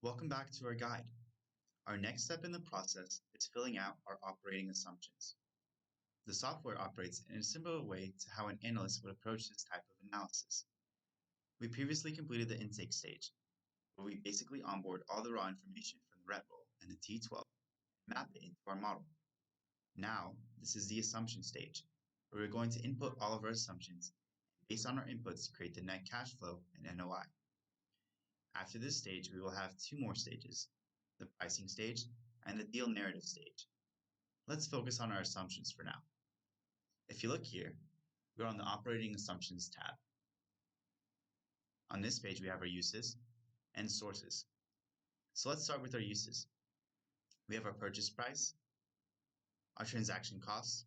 Welcome back to our guide. Our next step in the process is filling out our operating assumptions. The software operates in a similar way to how an analyst would approach this type of analysis. We previously completed the intake stage, where we basically onboard all the raw information from the RET roll and the T12 and map it into our model. Now, this is the assumption stage, where we're going to input all of our assumptions and based on our inputs create the net cash flow and NOI. After this stage, we will have two more stages, the pricing stage and the deal narrative stage. Let's focus on our assumptions for now. If you look here, we're on the Operating Assumptions tab. On this page, we have our uses and sources. So let's start with our uses. We have our purchase price, our transaction costs,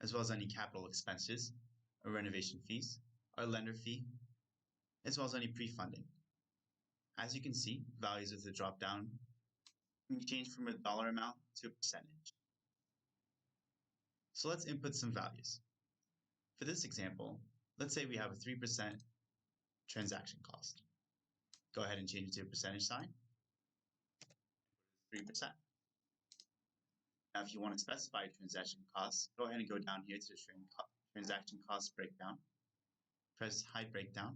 as well as any capital expenses, our renovation fees, our lender fee, as well as any pre-funding. As you can see, values with the drop-down can be changed from a dollar amount to a percentage. So let's input some values. For this example, let's say we have a 3% transaction cost. Go ahead and change it to a percentage sign. 3%. Now, if you want to specify transaction costs, go ahead and go down here to the transaction cost breakdown. Press hide breakdown.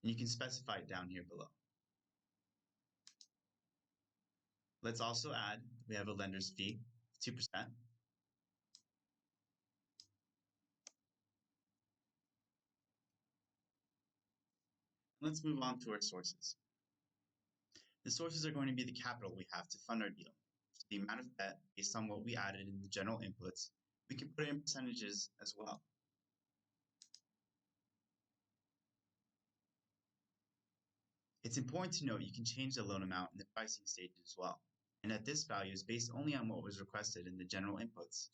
And you can specify it down here below. Let's also add, we have a lender's fee of 2%. Let's move on to our sources. The sources are going to be the capital we have to fund our deal. So the amount of debt based on what we added in the general inputs, we can put it in percentages as well. It's important to note you can change the loan amount in the pricing stage as well, and that this value is based only on what was requested in the general inputs.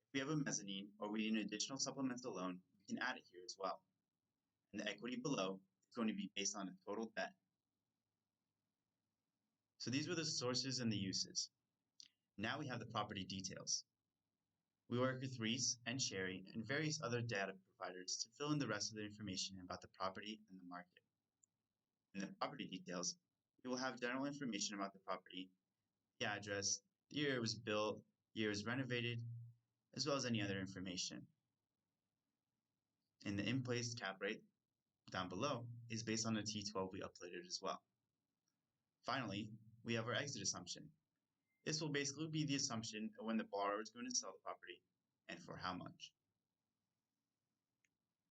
If we have a mezzanine or we need an additional supplemental loan, we can add it here as well. And the equity below is going to be based on the total debt. So these were the sources and the uses. Now we have the property details. We work with Reese and Sherry and various other data providers to fill in the rest of the information about the property and the market. In the property details, we will have general information about the property, the address, the year it was built, year it was renovated, as well as any other information. And the in-place cap rate down below is based on the T12 we uploaded as well. Finally, we have our exit assumption. This will basically be the assumption of when the borrower is going to sell the property and for how much.